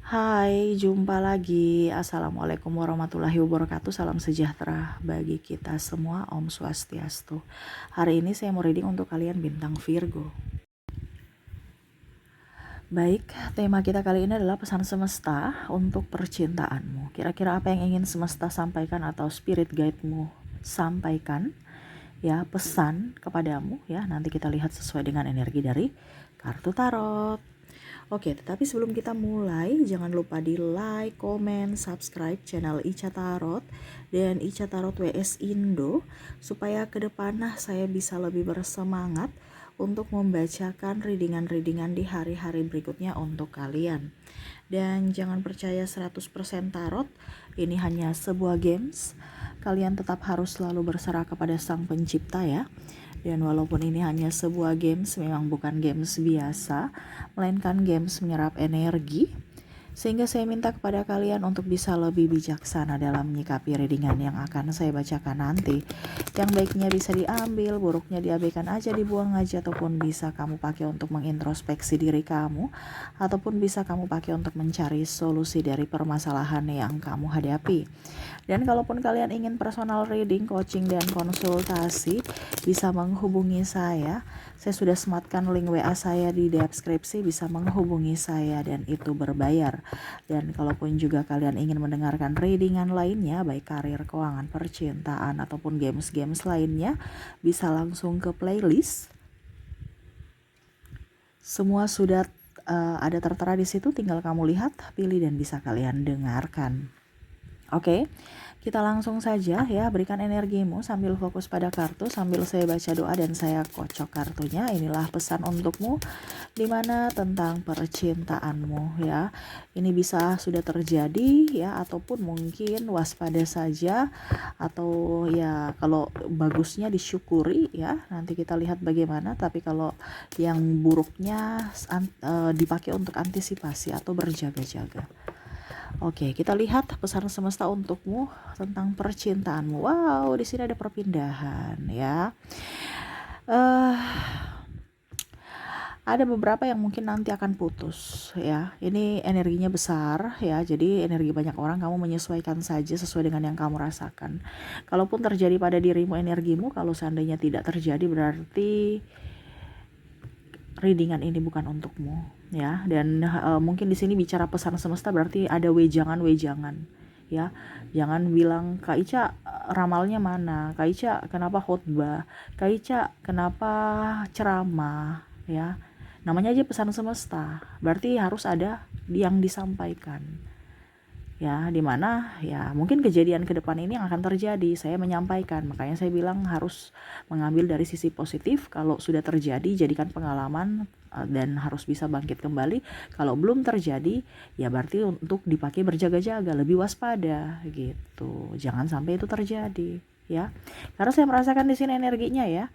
Hai, jumpa lagi. Assalamualaikum warahmatullahi wabarakatuh. Salam sejahtera bagi kita semua. Om Swastiastu. Hari ini saya mau reading untuk kalian bintang Virgo. Baik, tema kita kali ini adalah pesan semesta untuk percintaanmu. Kira-kira apa yang ingin semesta sampaikan atau spirit guide-mu sampaikan? Ya, pesan kepadamu ya. Nanti kita lihat sesuai dengan energi dari kartu tarot. Oke, tetapi sebelum kita mulai, jangan lupa di like, komen, subscribe channel Ica Tarot dan Ica Tarot WS Indo supaya ke depan saya bisa lebih bersemangat untuk membacakan readingan-readingan di hari-hari berikutnya untuk kalian. Dan jangan percaya 100% tarot, ini hanya sebuah games. Kalian tetap harus selalu berserah kepada Sang Pencipta ya. Dan walaupun ini hanya sebuah games, memang bukan games biasa, melainkan games menyerap energi. Sehingga saya minta kepada kalian untuk bisa lebih bijaksana dalam menyikapi readingan yang akan saya bacakan nanti. Yang baiknya bisa diambil, buruknya diabaikan aja, dibuang aja, ataupun bisa kamu pakai untuk mengintrospeksi diri kamu, ataupun bisa kamu pakai untuk mencari solusi dari permasalahan yang kamu hadapi. Dan kalaupun kalian ingin personal reading, coaching, dan konsultasi, bisa menghubungi saya. Saya sudah sematkan link WA saya di deskripsi, bisa menghubungi saya dan itu berbayar. Dan kalaupun juga kalian ingin mendengarkan readingan lainnya, baik karir, keuangan, percintaan, ataupun games-games lainnya, bisa langsung ke playlist. Semua sudah ada tertera di situ, tinggal kamu lihat, pilih, dan bisa kalian dengarkan. Oke, kita langsung saja ya, berikan energimu sambil fokus pada kartu, sambil saya baca doa dan saya kocok kartunya. Inilah pesan untukmu, dimana tentang percintaanmu ya. Ini bisa sudah terjadi ya, ataupun mungkin waspada saja, atau ya kalau bagusnya disyukuri ya. Nanti kita lihat bagaimana, tapi kalau yang buruknya dipakai untuk antisipasi atau berjaga-jaga. Oke, kita lihat pesan semesta untukmu tentang percintaanmu. Wow, di sini ada perpindahan ya. Ada beberapa yang mungkin nanti akan putus ya. Ini energinya besar ya. Jadi energi banyak orang, kamu menyesuaikan saja sesuai dengan yang kamu rasakan. Kalaupun terjadi pada dirimu energimu, kalau seandainya tidak terjadi berarti readingan ini bukan untukmu ya. Dan mungkin di sini bicara pesan semesta berarti ada wejangan ya. Jangan bilang, Kak Ica ramalnya mana, Kak Ica kenapa khotbah, Kak Ica kenapa ceramah ya. Namanya aja pesan semesta, berarti harus ada yang disampaikan ya, dimana ya mungkin kejadian ke depan ini yang akan terjadi. Saya menyampaikan, makanya saya bilang harus mengambil dari sisi positif. Kalau sudah terjadi, jadikan pengalaman dan harus bisa bangkit kembali. Kalau belum terjadi, ya berarti untuk dipakai berjaga-jaga, lebih waspada gitu. Jangan sampai itu terjadi ya, karena saya merasakan di sini energinya ya.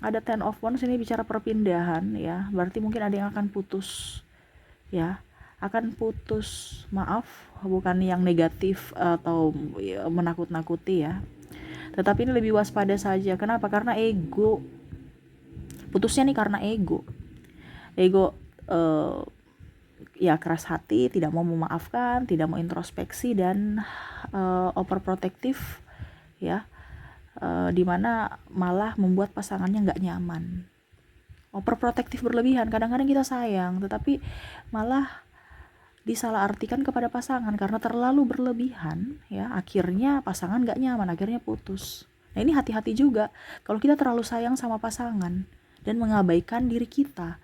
Ada Ten of Wands, ini bicara perpindahan ya, berarti mungkin ada yang akan putus ya, akan putus. Maaf, bukan yang negatif atau ya, menakut-nakuti ya, tetapi ini lebih waspada saja. Kenapa? Karena ego. Putusnya nih karena ego ya, keras hati, tidak mau memaafkan, tidak mau introspeksi, dan overprotective ya, dimana malah membuat pasangannya nggak nyaman. Overprotective berlebihan, kadang-kadang kita sayang tetapi malah disalahartikan kepada pasangan karena terlalu berlebihan ya, akhirnya pasangan gak nyaman, akhirnya putus. Nah ini hati-hati juga kalau kita terlalu sayang sama pasangan dan mengabaikan diri kita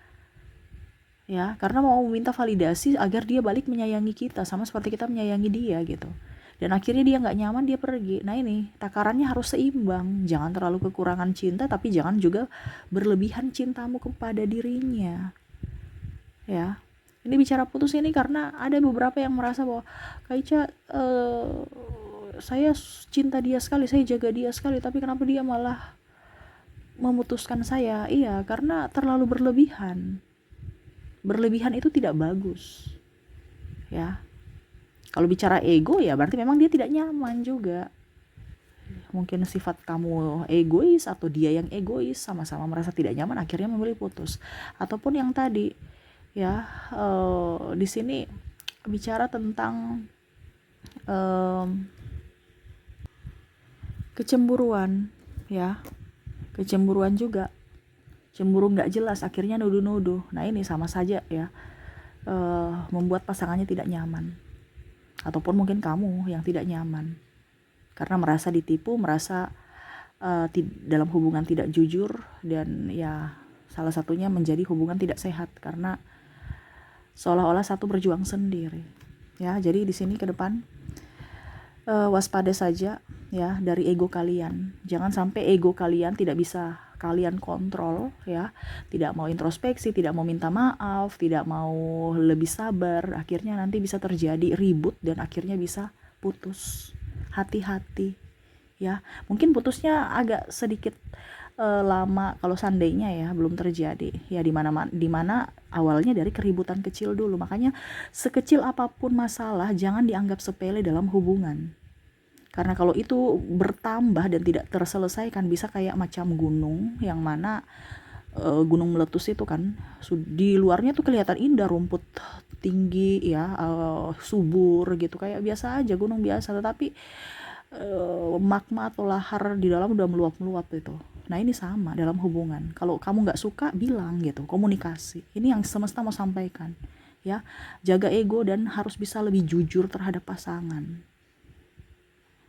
ya, karena mau meminta validasi agar dia balik menyayangi kita sama seperti kita menyayangi dia gitu, dan akhirnya dia gak nyaman, dia pergi. Nah ini takarannya harus seimbang, jangan terlalu kekurangan cinta tapi jangan juga berlebihan cintamu kepada dirinya ya. Ini bicara putus ini karena ada beberapa yang merasa bahwa Kak Ica, saya cinta dia sekali, saya jaga dia sekali, tapi kenapa dia malah memutuskan saya? Iya, karena terlalu berlebihan. Berlebihan itu tidak bagus ya. Kalau bicara ego ya berarti memang dia tidak nyaman juga. Mungkin sifat kamu egois atau dia yang egois, sama-sama merasa tidak nyaman, akhirnya memilih putus. Ataupun yang tadi Ya, di sini bicara tentang kecemburuan, ya, kecemburuan juga, cemburu nggak jelas, akhirnya nuduh-nuduh. Nah ini sama saja ya, membuat pasangannya tidak nyaman, ataupun mungkin kamu yang tidak nyaman karena merasa ditipu, merasa dalam hubungan tidak jujur, dan ya salah satunya menjadi hubungan tidak sehat karena seolah-olah satu berjuang sendiri. Ya, jadi di sini ke depan waspada saja ya dari ego kalian. Jangan sampai ego kalian tidak bisa kalian kontrol ya. Tidak mau introspeksi, tidak mau minta maaf, tidak mau lebih sabar. Akhirnya nanti bisa terjadi ribut dan akhirnya bisa putus. Hati-hati ya. Mungkin putusnya agak sedikit lama kalau seandainya ya belum terjadi ya, dimana awalnya dari keributan kecil dulu. Makanya sekecil apapun masalah jangan dianggap sepele dalam hubungan, karena kalau itu bertambah dan tidak terselesaikan bisa kayak macam gunung yang mana gunung meletus itu kan, di luarnya tuh kelihatan indah, rumput tinggi ya, subur gitu, kayak biasa aja gunung biasa, tetapi magma atau lahar di dalam udah meluap-meluap itu. Nah ini sama dalam hubungan, kalau kamu nggak suka bilang gitu, komunikasi. Ini yang semesta mau sampaikan ya, jaga ego dan harus bisa lebih jujur terhadap pasangan.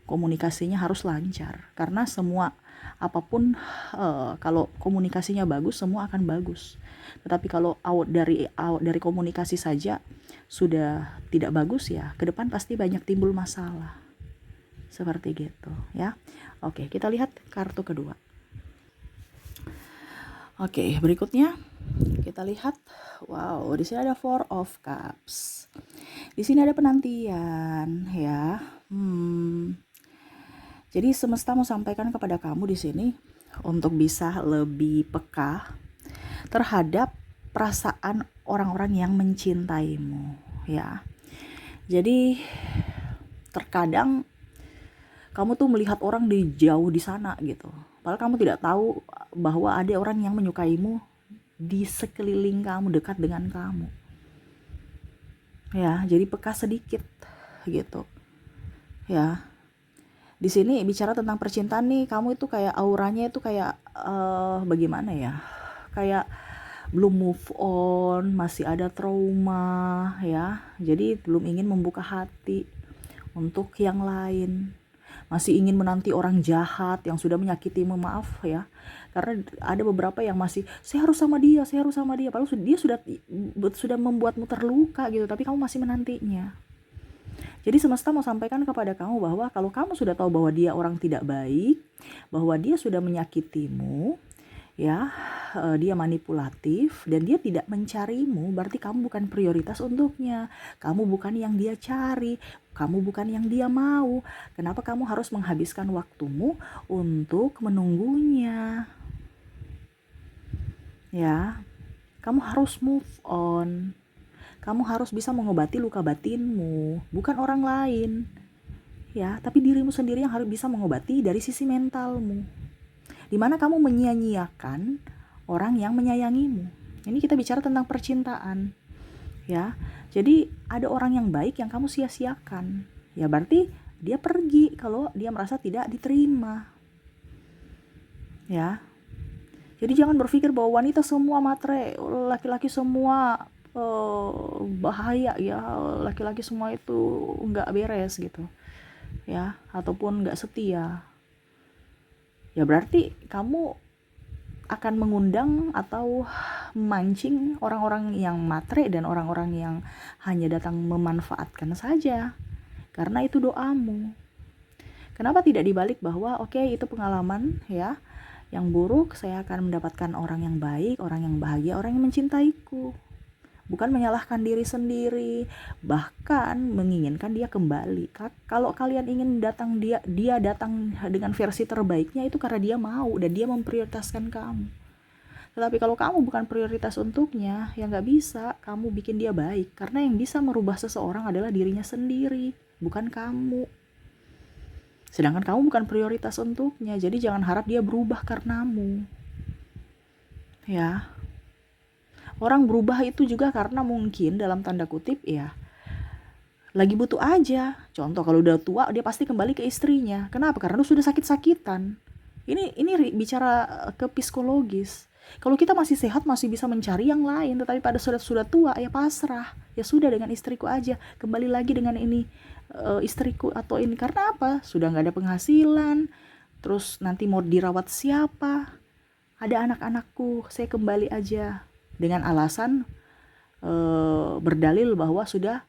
Komunikasinya harus lancar, karena semua apapun kalau komunikasinya bagus semua akan bagus. Tetapi kalau dari komunikasi saja sudah tidak bagus ya, ke depan pasti banyak timbul masalah. Seperti gitu ya. Oke, kita lihat kartu kedua. Oke, berikutnya kita lihat, wow, di sini ada Four of Cups. Di sini ada penantian ya. Jadi semesta mau sampaikan kepada kamu di sini untuk bisa lebih peka terhadap perasaan orang-orang yang mencintaimu ya. Jadi terkadang kamu tuh melihat orang di jauh di sana gitu, padahal kamu tidak tahu bahwa ada orang yang menyukaimu di sekeliling kamu, dekat dengan kamu ya. Jadi peka sedikit gitu ya. Di sini bicara tentang percintaan nih, kamu itu kayak auranya itu kayak bagaimana ya, kayak belum move on, masih ada trauma ya. Jadi belum ingin membuka hati untuk yang lain, masih ingin menanti orang jahat yang sudah menyakitimu, maaf ya, karena ada beberapa yang masih saya harus sama dia, padahal dia sudah membuatmu terluka gitu, tapi kamu masih menantinya. Jadi semesta mau sampaikan kepada kamu bahwa kalau kamu sudah tahu bahwa dia orang tidak baik, bahwa dia sudah menyakitimu, ya, dia manipulatif dan dia tidak mencarimu, berarti kamu bukan prioritas untuknya. Kamu bukan yang dia cari, kamu bukan yang dia mau. Kenapa kamu harus menghabiskan waktumu untuk menunggunya? Ya, kamu harus move on. Kamu harus bisa mengobati luka batinmu, bukan orang lain. Ya, tapi dirimu sendiri yang harus bisa mengobati dari sisi mentalmu. Dimana kamu menyia-nyiakan orang yang menyayangimu. Ini kita bicara tentang percintaan. Ya, jadi ada orang yang baik yang kamu sia-siakan. Ya berarti dia pergi kalau dia merasa tidak diterima. Ya. Jadi jangan berpikir bahwa wanita semua matre, laki-laki semua bahaya ya, laki-laki semua itu nggak beres gitu ya, ataupun nggak setia. Ya berarti kamu akan mengundang atau memancing orang-orang yang matre dan orang-orang yang hanya datang memanfaatkan saja, karena itu doamu. Kenapa tidak dibalik bahwa oke, itu pengalaman ya, yang buruk, saya akan mendapatkan orang yang baik, orang yang bahagia, orang yang mencintaiku. Bukan menyalahkan diri sendiri, bahkan menginginkan dia kembali. Kalau kalian ingin dia datang dengan versi terbaiknya, itu karena dia mau dan dia memprioritaskan kamu. Tetapi kalau kamu bukan prioritas untuknya, ya nggak bisa kamu bikin dia baik, karena yang bisa merubah seseorang adalah dirinya sendiri, bukan kamu. Sedangkan kamu bukan prioritas untuknya, jadi jangan harap dia berubah karenamu. Ya. Orang berubah itu juga karena mungkin dalam tanda kutip ya lagi butuh aja. Contoh kalau udah tua dia pasti kembali ke istrinya. Kenapa? Karena lu sudah sakit-sakitan. Ini bicara ke psikologis. Kalau kita masih sehat masih bisa mencari yang lain, tetapi pada sudah tua ya pasrah. Ya sudah dengan istriku aja, kembali lagi dengan ini istriku atau ini, karena apa? Sudah nggak ada penghasilan. Terus nanti mau dirawat siapa? Ada anak-anakku, saya kembali aja dengan alasan berdalil bahwa sudah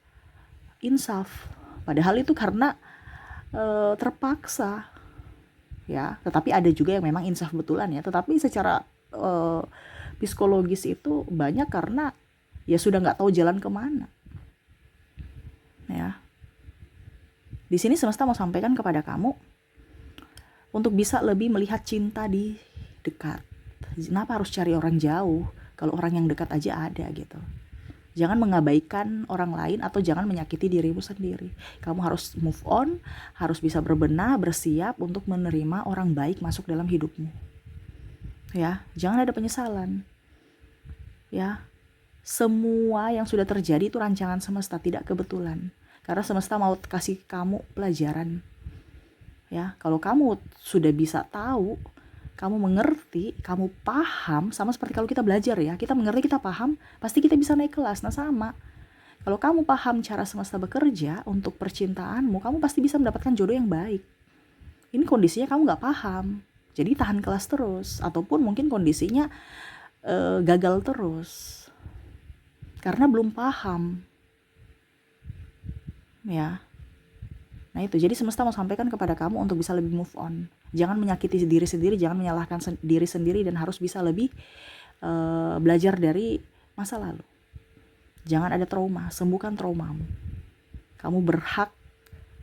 insaf. Padahal itu karena terpaksa ya. Tetapi ada juga yang memang insaf betulan ya. Tetapi secara psikologis itu banyak karena ya sudah nggak tahu jalan kemana ya. Di sini semesta mau sampaikan kepada kamu untuk bisa lebih melihat cinta di dekat. Kenapa harus cari orang jauh kalau orang yang dekat aja ada gitu. Jangan mengabaikan orang lain atau jangan menyakiti dirimu sendiri. Kamu harus move on, harus bisa berbenah, bersiap untuk menerima orang baik masuk dalam hidupmu. Ya, jangan ada penyesalan. Ya, semua yang sudah terjadi itu rancangan semesta, tidak kebetulan. Karena semesta mau kasih kamu pelajaran. Ya, kalau kamu sudah bisa tahu, kamu mengerti, kamu paham, sama seperti kalau kita belajar ya, kita mengerti, kita paham, pasti kita bisa naik kelas. Nah sama, kalau kamu paham cara semesta bekerja untuk percintaanmu, kamu pasti bisa mendapatkan jodoh yang baik. Ini kondisinya kamu gak paham, jadi tahan kelas terus, ataupun mungkin kondisinya gagal terus, karena belum paham. Ya. Nah itu, jadi semesta mau sampaikan kepada kamu untuk bisa lebih move on. Jangan menyakiti diri sendiri, jangan menyalahkan diri sendiri, dan harus bisa lebih belajar dari masa lalu. Jangan ada trauma, sembuhkan traumamu. Kamu berhak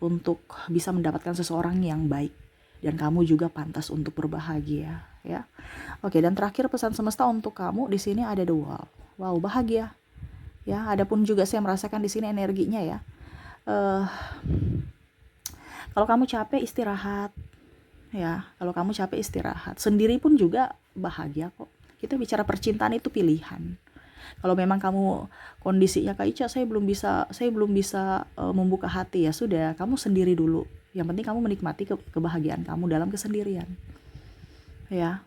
untuk bisa mendapatkan seseorang yang baik, dan kamu juga pantas untuk berbahagia, ya. Oke, dan terakhir pesan semesta untuk kamu di sini ada the wall. Wow, bahagia. Ya, adapun juga saya merasakan di sini energinya ya. Kalau kamu capek istirahat, ya. Kalau kamu capek istirahat. Sendiri pun juga bahagia kok. Kita bicara percintaan itu pilihan. Kalau memang kamu kondisinya Kak Ica, saya belum bisa membuka hati, ya sudah, kamu sendiri dulu. Yang penting kamu menikmati kebahagiaan kamu dalam kesendirian. Ya.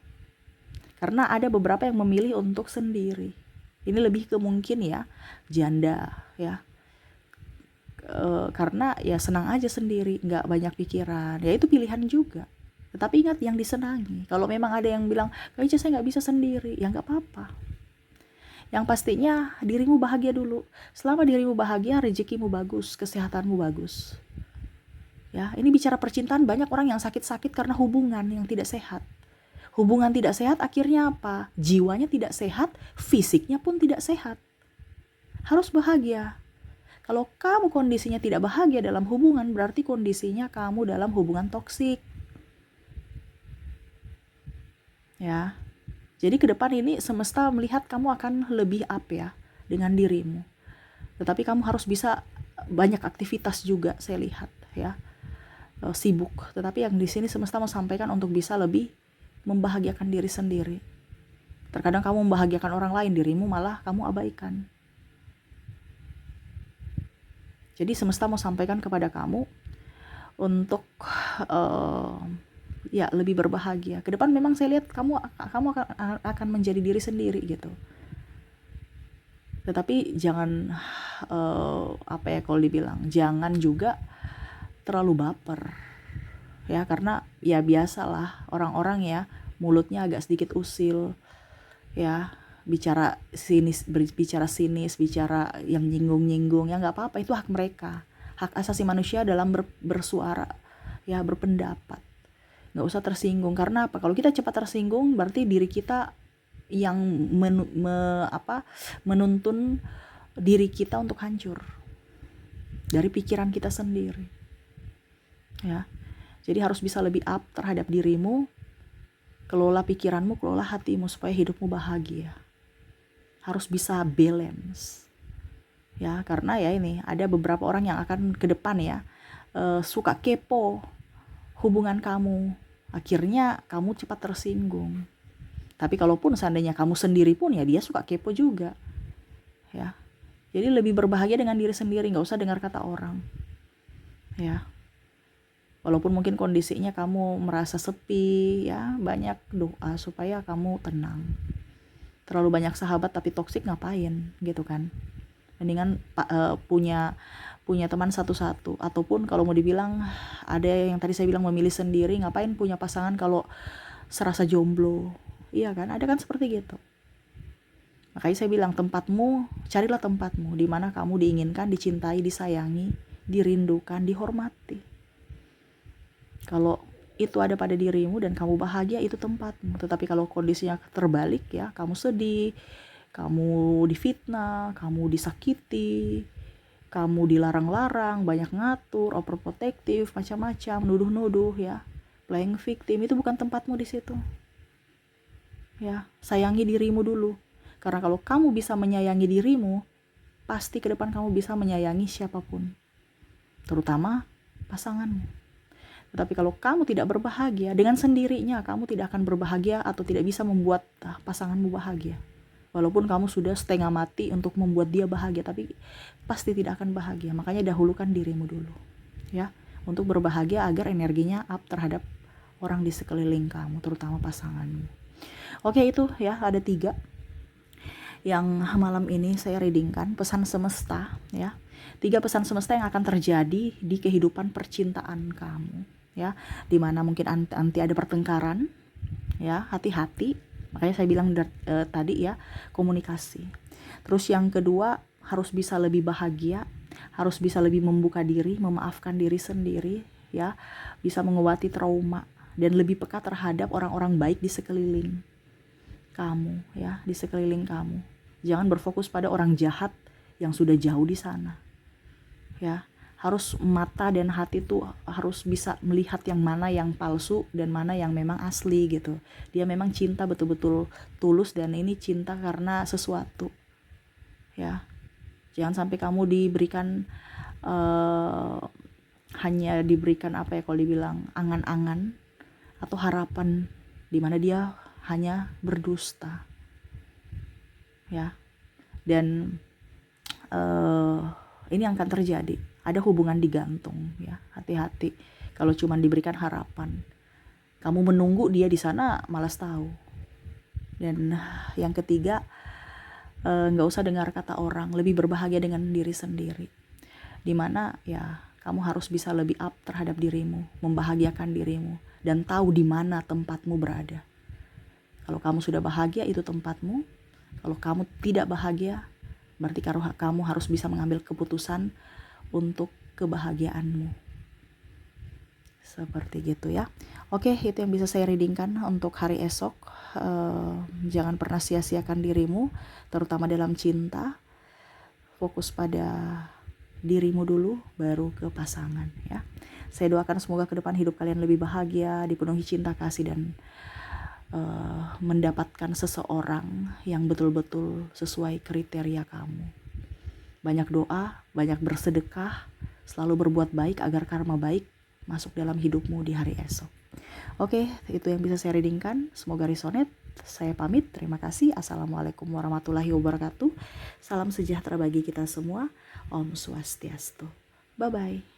Karena ada beberapa yang memilih untuk sendiri. Ini lebih ke mungkin ya janda ya. Karena ya senang aja sendiri, nggak banyak pikiran, ya itu pilihan juga. Tetapi ingat yang disenangi. Kalau memang ada yang bilang Kak Ica saya nggak bisa sendiri, ya nggak apa-apa. Yang pastinya dirimu bahagia dulu. Selama dirimu bahagia, rezekimu bagus, kesehatanmu bagus. Ya, ini bicara percintaan, banyak orang yang sakit-sakit karena hubungan yang tidak sehat. Hubungan tidak sehat akhirnya apa? Jiwanya tidak sehat, fisiknya pun tidak sehat. Harus bahagia. Kalau kamu kondisinya tidak bahagia dalam hubungan, berarti kondisinya kamu dalam hubungan toksik. Ya. Jadi ke depan ini semesta melihat kamu akan lebih up ya dengan dirimu. Tetapi kamu harus bisa banyak aktivitas juga, saya lihat ya. Sibuk. Tetapi yang di sini semesta mau sampaikan untuk bisa lebih membahagiakan diri sendiri. Terkadang kamu membahagiakan orang lain, dirimu malah kamu abaikan. Jadi semesta mau sampaikan kepada kamu untuk ya lebih berbahagia. Ke depan memang saya lihat kamu akan menjadi diri sendiri gitu. Tetapi jangan apa ya kalau dibilang, jangan juga terlalu baper. Ya, karena ya biasalah orang-orang ya mulutnya agak sedikit usil. Ya, bicara sinis, bicara yang nyinggung-nyinggung, ya nggak apa-apa, itu hak mereka, hak asasi manusia dalam bersuara, ya berpendapat. Nggak usah tersinggung, karena apa? Kalau kita cepat tersinggung, berarti diri kita yang menuntun diri kita untuk hancur dari pikiran kita sendiri. Ya, jadi harus bisa lebih up terhadap dirimu. Kelola pikiranmu, kelola hatimu supaya hidupmu bahagia. Harus bisa balance. Ya, karena ya ini ada beberapa orang yang akan ke depan ya suka kepo hubungan kamu. Akhirnya kamu cepat tersinggung. Tapi kalaupun seandainya kamu sendiri pun ya dia suka kepo juga. ya. Jadi lebih berbahagia dengan diri sendiri, nggak usah dengar kata orang, ya. Walaupun mungkin kondisinya kamu merasa sepi, ya, banyak doa supaya kamu tenang. Terlalu banyak sahabat tapi toksik ngapain, gitu kan? Mendingan punya teman satu-satu, ataupun kalau mau dibilang ada yang tadi saya bilang memilih sendiri, ngapain punya pasangan kalau serasa jomblo, iya kan? Ada kan seperti gitu. Makanya saya bilang carilah tempatmu di mana kamu diinginkan, dicintai, disayangi, dirindukan, dihormati. Kalau itu ada pada dirimu dan kamu bahagia, itu tempatmu. Tetapi kalau kondisinya terbalik, ya, kamu sedih, kamu difitnah, kamu disakiti, kamu dilarang-larang, banyak ngatur, overprotective, macam-macam, nuduh-nuduh, ya, playing victim, itu bukan tempatmu di situ. Ya, sayangi dirimu dulu. Karena kalau kamu bisa menyayangi dirimu, pasti ke depan kamu bisa menyayangi siapapun, terutama pasanganmu. Tetapi kalau kamu tidak berbahagia, dengan sendirinya kamu tidak akan berbahagia atau tidak bisa membuat pasanganmu bahagia. Walaupun kamu sudah setengah mati untuk membuat dia bahagia, tapi pasti tidak akan bahagia. Makanya dahulukan dirimu dulu, ya, untuk berbahagia agar energinya up terhadap orang di sekeliling kamu, terutama pasanganmu. Oke, itu ya, ada 3 yang malam ini saya readingkan, pesan semesta, ya. 3 pesan semesta yang akan terjadi di kehidupan percintaan kamu, ya, dimana mungkin nanti ada pertengkaran, ya, hati-hati. Makanya saya bilang tadi, ya, komunikasi. Terus yang kedua, harus bisa lebih bahagia, harus bisa lebih membuka diri, memaafkan diri sendiri, ya, bisa mengobati trauma dan lebih peka terhadap orang-orang baik di sekeliling kamu, ya, di sekeliling kamu. Jangan berfokus pada orang jahat yang sudah jauh di sana, ya. Harus mata dan hati tuh harus bisa melihat yang mana yang palsu dan mana yang memang asli, gitu. Dia memang cinta betul-betul tulus dan ini cinta karena sesuatu, ya. Jangan sampai kamu diberikan hanya diberikan apa ya, kalau dibilang angan-angan atau harapan di mana dia hanya berdusta, ya. Dan ini akan terjadi, ada hubungan digantung, ya. Hati-hati kalau cuma diberikan harapan, kamu menunggu dia di sana malas tahu. Dan yang ketiga, nggak usah dengar kata orang, lebih berbahagia dengan diri sendiri, dimana, ya, kamu harus bisa lebih up terhadap dirimu, membahagiakan dirimu, dan tahu di mana tempatmu berada. Kalau kamu sudah bahagia, itu tempatmu. Kalau kamu tidak bahagia, berarti kamu harus bisa mengambil keputusan untuk kebahagiaanmu. Seperti gitu, ya. Oke, itu yang bisa saya readingkan untuk hari esok. Jangan pernah sia-siakan dirimu, terutama dalam cinta. Fokus pada dirimu dulu, baru ke pasangan, ya. Saya doakan semoga ke depan hidup kalian lebih bahagia, dipenuhi cinta kasih, dan mendapatkan seseorang yang betul-betul sesuai kriteria kamu. Banyak doa, banyak bersedekah, selalu berbuat baik agar karma baik masuk dalam hidupmu di hari esok. Oke, itu yang bisa saya readingkan. Semoga resonate. Saya pamit, terima kasih. Assalamualaikum warahmatullahi wabarakatuh. Salam sejahtera bagi kita semua. Om Swastiastu. Bye-bye.